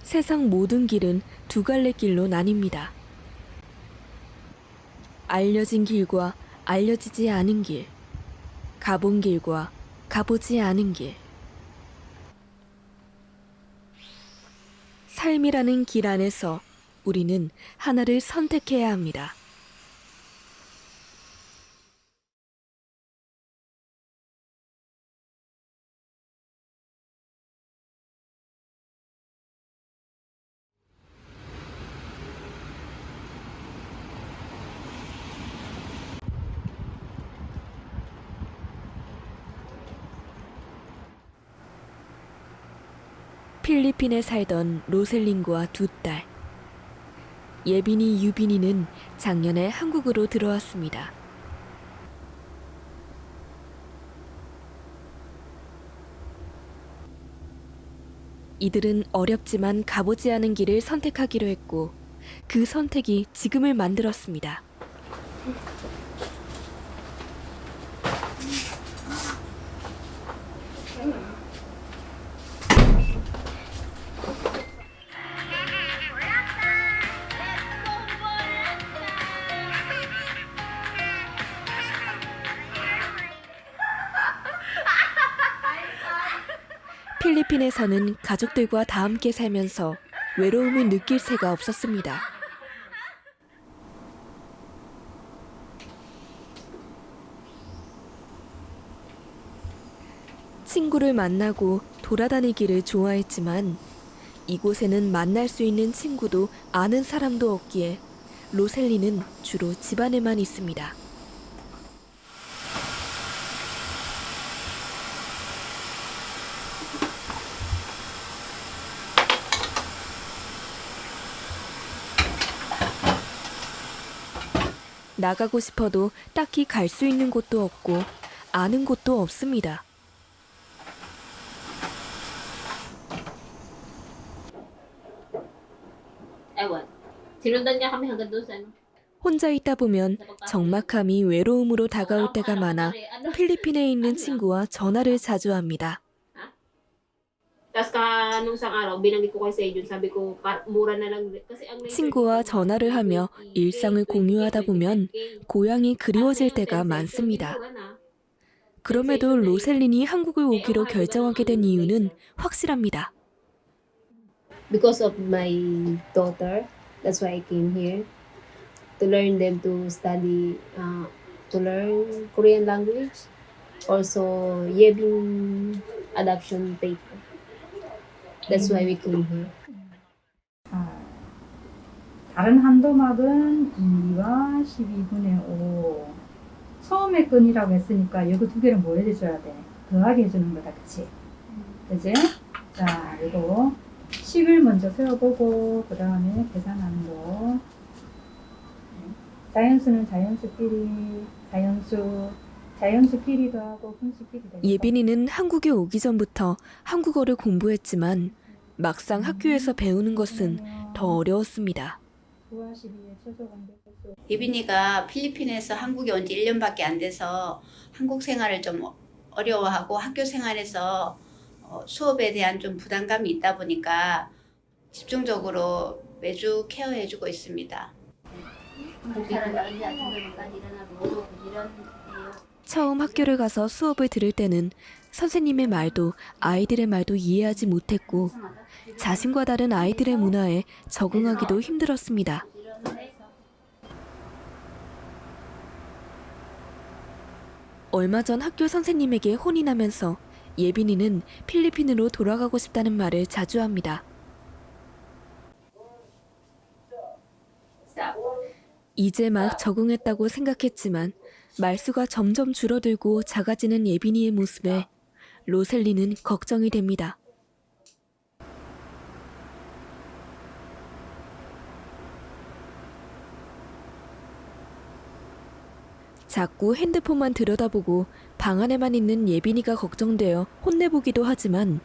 세상 모든 길은 두 갈래 길로 나뉩니다. 알려진 길과 알려지지 않은 길, 가본 길과 가보지 않은 길. 삶이라는 길 안에서 우리는 하나를 선택해야 합니다. 필리핀에 살던 로셀린과 두 딸. 예빈이, 유빈이는 작년에 한국으로 들어왔습니다. 이들은 어렵지만 가보지 않은 길을 선택하기로 했고 그 선택이 지금을 만들었습니다. 필리핀에서는 가족들과 다 함께 살면서 외로움을 느낄 새가 없었습니다. 친구를 만나고 돌아다니기를 좋아했지만 이곳에는 만날 수 있는 친구도 아는 사람도 없기에 로셀리는 주로 집안에만 있습니다. 나가고 싶어도 딱히 갈 수 있는 곳도 없고 아는 곳도 없습니다. Ewan. Sinundan niya kami hanggang doon sa ano. 혼자 있다 보면 적막함이 외로움으로 다가올 때가 많아 필리핀에 있는 친구와 전화를 자주 합니다. Tapos nung isang araw, binanggit ko kay Sejun, sabi ko, mura na lang. Kasi ang 친구와 전화를 하며 일상을 공유하다 보면 고향이 그리워질 때가 많습니다. 그럼에도 로셀린이 한국을 오기로 결정하게 된 이유는 확실합니다. Because of my daughter, that's why I came here. To learn them to study, to learn Korean language. Also, Yebin adoption paper. That's why we came here. 다른 한도막은 2와 12분의 5. 처음에 끈이라고 했으니까 이거 두 개를 뭐 해줘야 돼? 더하게 해주는 거다, 그치? 그치? 자, 이거 10을 먼저 세워보고 그 다음에 계산하는 거. 자연수는 자연수끼리, 자연수끼리 더하고 분수끼리 더하고. 예빈이는 한국에 오기 전부터 한국어를 공부했지만 막상 학교에서 배우는 것은 더 어려웠습니다. 9와 12의 최소 공백수. 예빈이가 필리핀에서 한국에 온 지 1년밖에 안 돼서 한국 생활을 좀 어려워하고 학교 생활에서 수업에 대한 좀 부담감이 있다 보니까 집중적으로 매주 케어해주고 있습니다. 처음 학교를 가서 수업을 들을 때는 선생님의 말도 아이들의 말도 이해하지 못했고 자신과 다른 아이들의 문화에 적응하기도 힘들었습니다. 얼마 전 학교 선생님에게 혼이 나면서 예빈이는 필리핀으로 돌아가고 싶다는 말을 자주 합니다. 이제 막 적응했다고 생각했지만 말수가 점점 줄어들고 작아지는 예빈이의 모습에 로셀리는 걱정이 됩니다. 자꾸 핸드폰만 들여다보고 방 안에만 있는 예빈이가 걱정되어 혼내보기도 하지만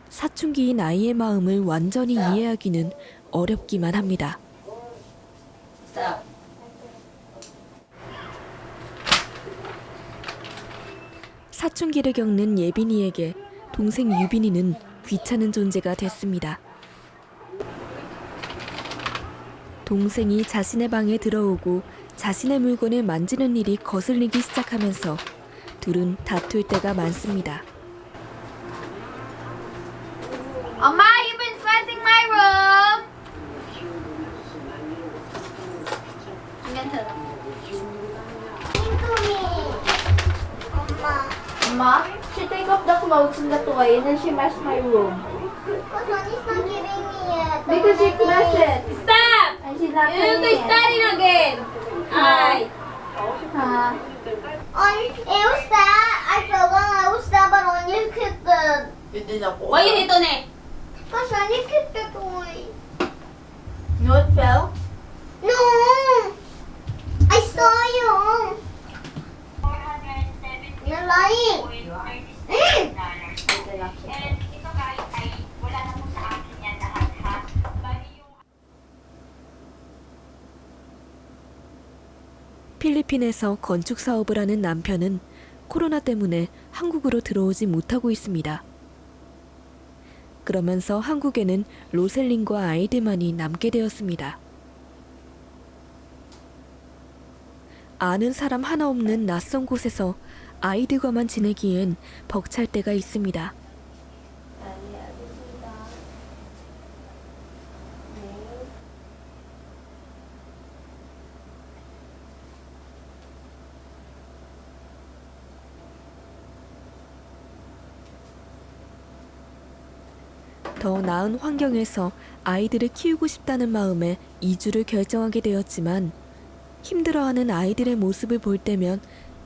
사춘기인 아이의 마음을 완전히 이해하기는 어렵기만 합니다. 사춘기를 겪는 예빈이에게 동생 유빈이는 귀찮은 존재가 됐습니다. 동생이 자신의 방에 들어오고 자신의 물건을 만지는 일이 거슬리기 시작하면서 둘은 다툴 때가 많습니다. Amma, you've been smashing my room. Amma, she take off the clothes in the toy and then she mashed my room. Sonny's not giving me it. Because she smashed it. Stop! And she's not You need to playing it. study again. Aye. Huh? On, it was that. I fell down. I was that, but on you kicked the. Why you hit on it? Because Sonny kicked the toy. No, it fell. No! I saw you. You're lying. Mm. 필리핀에서 건축 사업을 하는 남편은 코로나 때문에 한국으로 들어오지 못하고 있습니다. 그러면서 한국에는 로셀린과 아이들만이 남게 되었습니다. 아는 사람 하나 없는 낯선 곳에서 아이들과만 지내기엔 벅찰 때가 있습니다. 더 나은 환경에서 아이들을 키우고 싶다는 마음에 이주를 결정하게 되었지만 힘들어하는 아이들의 모습을 볼 때면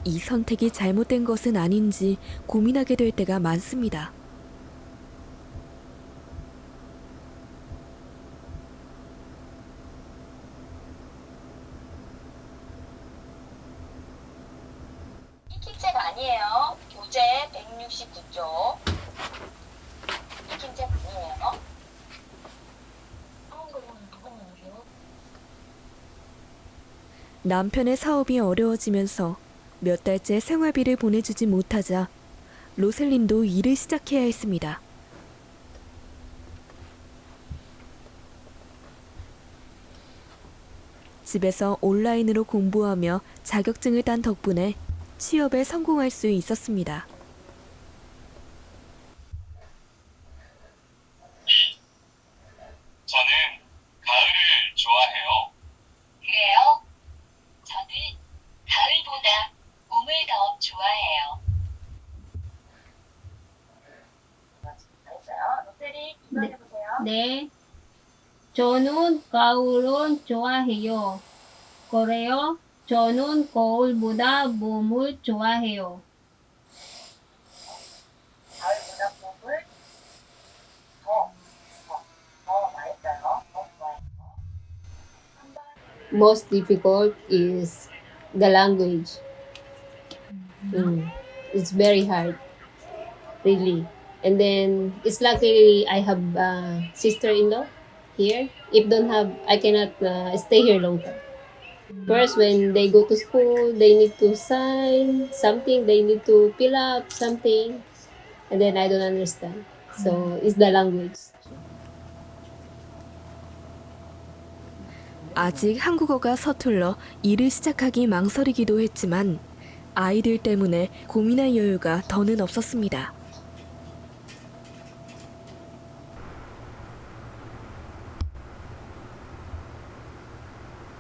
이 선택이 잘못된 것은 아닌지 고민하게 될 때가 많습니다. 이 킹제가 아니에요. 교재 169쪽. 이 킹제 아니에요. 남편의 사업이 어려워지면서 몇 달째 생활비를 보내주지 못하자 로셀린도 일을 시작해야 했습니다. 집에서 온라인으로 공부하며 자격증을 딴 덕분에 취업에 성공할 수 있었습니다. 저는 가을을 좋아해요. 그래요? 저는 가을보다 봄을 더 좋아해요. 잘했어요. 로셀이 기도해보세요. 네. 저는 가을을 좋아해요. 그래요? 저는 거울보다 봄을 좋아해요. 가을보다 봄을 더 말했어요. 더 좋아해요. Most difficult is the language. It's very hard, really. And then it's lucky I have a sister-in-law here. If don't have, I cannot stay here long time. First, when they go to school, they need to sign something. They need to fill up something, and then I don't understand. So it's the language. 아직 한국어가 서툴러 일을 시작하기 망설이기도 했지만 아이들 때문에 고민할 여유가 더는 없었습니다.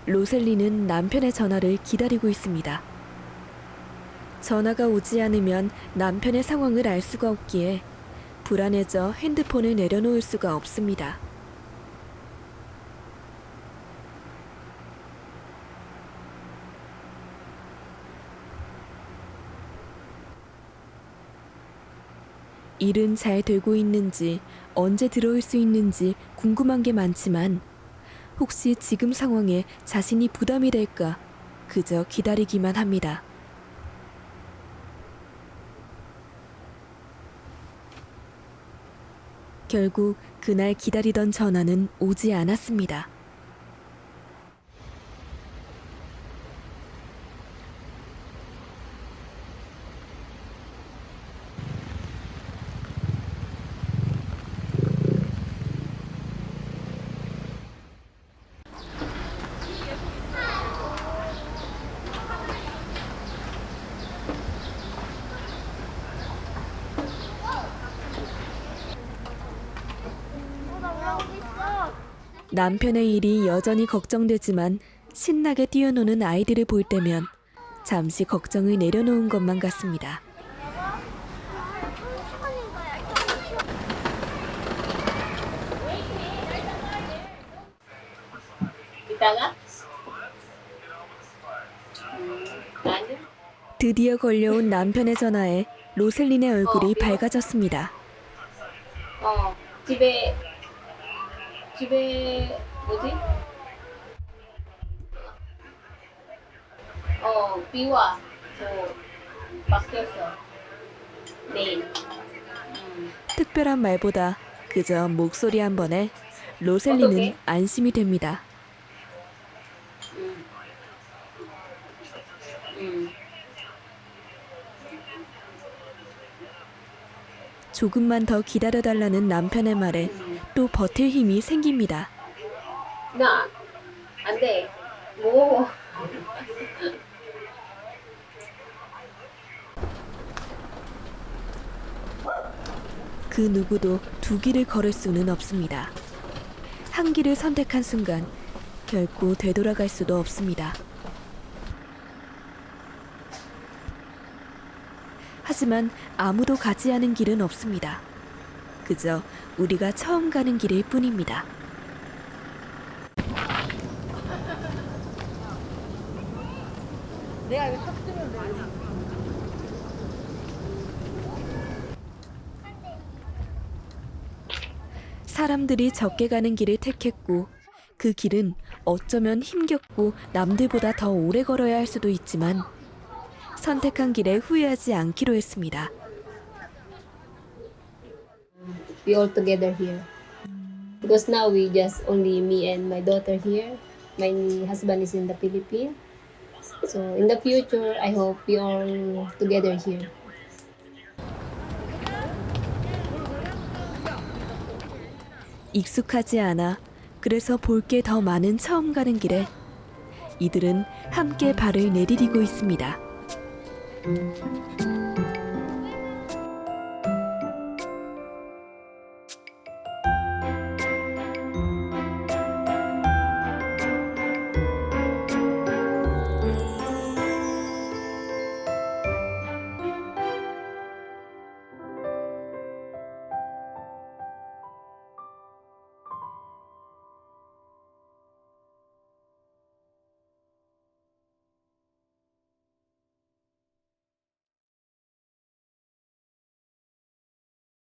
로셀리는 남편의 전화를 기다리고 있습니다. 전화가 오지 않으면 남편의 상황을 알 수가 없기에 불안해져 핸드폰을 내려놓을 수가 없습니다. 일은 잘 되고 있는지, 언제 들어올 수 있는지 궁금한 게 많지만 혹시 지금 상황에 자신이 부담이 될까 그저 기다리기만 합니다. 결국 그날 기다리던 전화는 오지 않았습니다. 남편의 일이 여전히 걱정되지만 신나게 뛰어노는 아이들을 볼 때면 잠시 걱정을 내려놓은 것만 같습니다. 이따가? 아니. 드디어 걸려온 남편의 전화에 로셀린의 얼굴이 밝아졌습니다. 집에 뭐지? 비와 바뀌었어. 내일. 특별한 말보다 그저 목소리 한 번에 로셀린은 어떡해? 안심이 됩니다. 조금만 더 기다려달라는 남편의 말에 또 버틸 힘이 생깁니다. 나, 안 돼. 뭐. 그 누구도 두 길을 걸을 수는 없습니다. 한 길을 선택한 순간 결코 되돌아갈 수도 없습니다. 하지만 아무도 가지 않은 길은 없습니다. 그저 우리가 처음 가는 길일 뿐입니다. 사람들이 적게 가는 길을 택했고 그 길은 어쩌면 힘겹고 남들보다 더 오래 걸어야 할 수도 있지만 선택한 길에 후회하지 않기로 했습니다. We all together here. Because now we just only me and my daughter here. My husband is in the Philippines. So in the future, I hope we all together here. 익숙하지 않아 그래서 볼 게 더 많은 처음 가는 길에 이들은 함께 발을 내디디고 있습니다.